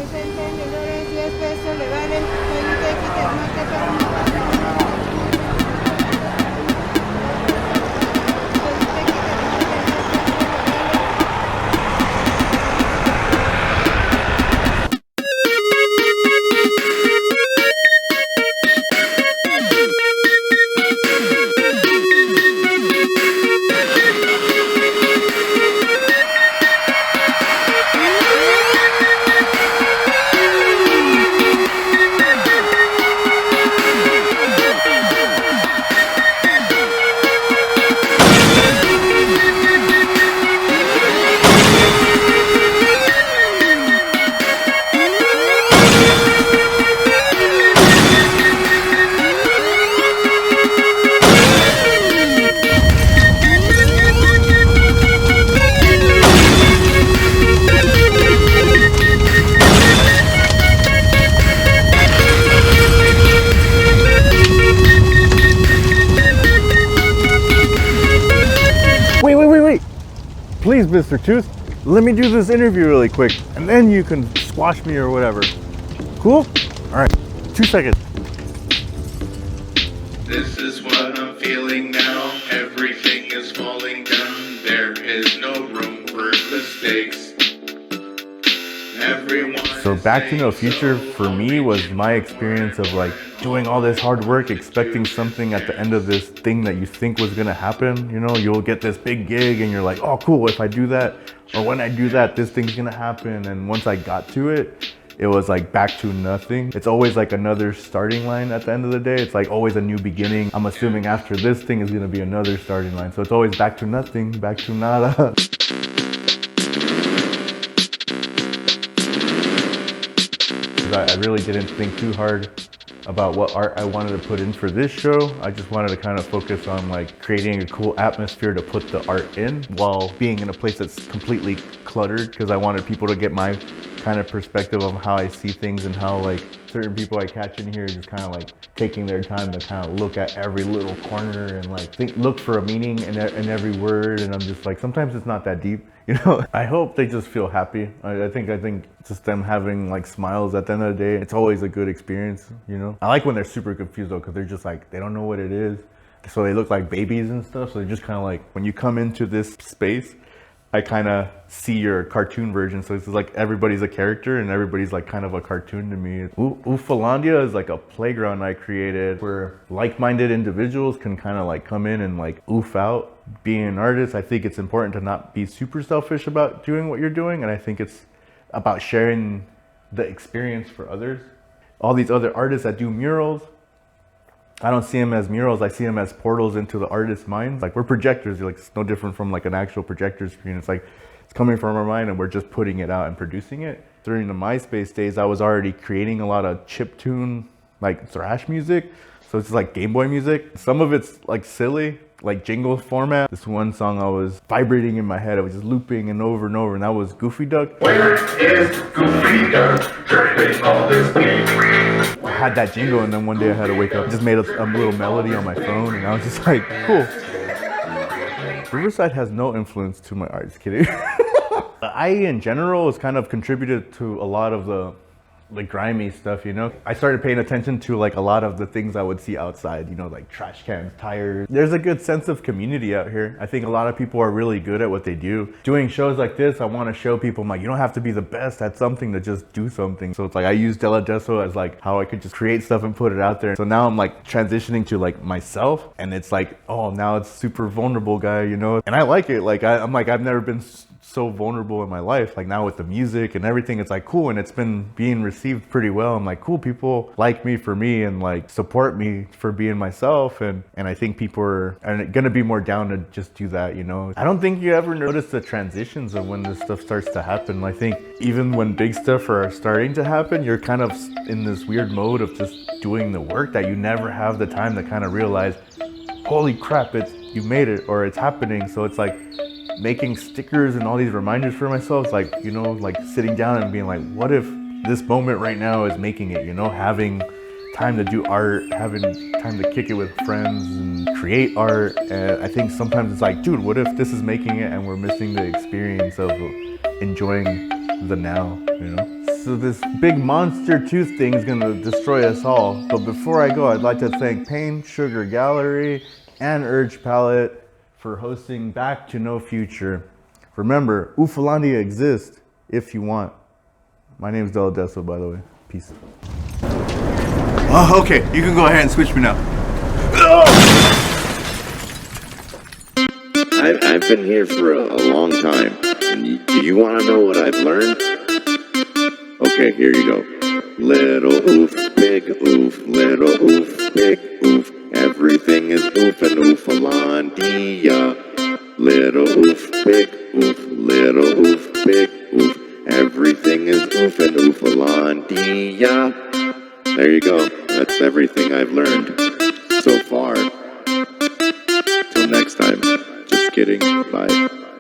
$60, 10 pesos le vale. Ahorita quita el mate para una página. Wait. Please, Mr. Tooth, let me do this interview really quick, and then you can squash me or whatever. Cool? All right, 2 seconds. This is what I'm feeling now. Everything is falling down. There is no room for mistakes. Everyone. So Back to the Future for me was my experience of like doing all this hard work, expecting something at the end of this thing that you think was gonna happen. You know, you'll get this big gig and you're like, oh cool, if I do that, or when I do that, this thing's gonna happen. And once I got to it, it was like back to nothing. It's always like another starting line at the end of the day. It's like always a new beginning. I'm assuming after this thing is gonna be another starting line. So it's always back to nothing, back to nada. I really didn't think too hard about what art I wanted to put in for this show. I just wanted to kind of focus on like creating a cool atmosphere to put the art in while being in a place that's completely cluttered, because I wanted people to get my kind of perspective of how I see things and how like certain people I catch in here just kind of like taking their time to kind of look at every little corner and like look for a meaning in every word. And I'm just like, sometimes it's not that deep, you know. I hope they just feel happy. I think just them having like smiles at the end of the day, it's always a good experience, you know. I like when they're super confused though, because they're just like, they don't know what it is, so they look like babies and stuff. So they're just kind of like, when you come into this space, I kind of see your cartoon version. So it's like everybody's a character and everybody's like kind of a cartoon to me. Oofalandia is like a playground I created where like-minded individuals can kind of like come in and like oof out. Being an artist, I think it's important to not be super selfish about doing what you're doing. And I think it's about sharing the experience for others. All these other artists that do murals, I don't see them as murals. I see them as portals into the artist's mind. Like, we're projectors. Like, it's no different from like an actual projector screen. It's like, it's coming from our mind and we're just putting it out and producing it. During the MySpace days, I was already creating a lot of chiptune, like thrash music. So it's like Game Boy music. Some of it's like silly, like jingle format. This one song I was vibrating in my head. I was just looping and over, and that was Goofy Duck. Where is Goofy Duck during all this game? I had that jingle, and then one day I had to wake up, just made a little melody on my phone, and I was just like, cool. Riverside has no influence to my art, just kidding. I, in general, has kind of contributed to a lot of the grimy stuff, you know. I started paying attention to like a lot of the things I would see outside, you know, like trash cans, tires. There's a good sense of community out here. I think a lot of people are really good at what they do. Doing shows like this, I want to show people, I'm like, you don't have to be the best at something to just do something. So it's like I use Deladeso as like how I could just create stuff and put it out there. So now I'm like transitioning to like myself, and it's like, oh, now it's super vulnerable guy, you know. And I like it. Like I'm like, I've never been so vulnerable in my life. Like now with the music and everything, it's like cool, and it's been being received pretty well. I'm like, cool, people like me for me and like support me for being myself, and I think people are gonna be more down to just do that, you know. I don't think you ever notice the transitions of when this stuff starts to happen. I think even when big stuff are starting to happen, you're kind of in this weird mode of just doing the work that you never have the time to kind of realize, holy crap, you made it, or it's happening. So it's like making stickers and all these reminders for myself. It's like, you know, like sitting down and being like, what if this moment right now is making it, you know, having time to do art, having time to kick it with friends and create art. And I think sometimes it's like, dude, what if this is making it and we're missing the experience of enjoying the now, you know? So this big monster tooth thing is gonna destroy us all. But before I go, I'd like to thank Pain Sugar Gallery and Urge Palette for hosting Back to No Future. Remember, Ufalandia exists if you want. My name is Deladeso, by the way. Peace. Oh, okay, you can go ahead and switch me now. I've been here for a long time. Do you want to know what I've learned? Okay, here you go. Little oof, big oof, little oof, big oof. Everything is oof and oofalandia. Little oof, big oof, little oof, big oof. Everything is oof and oofalandia. There you go. That's everything I've learned so far. Till next time. Just kidding. Bye.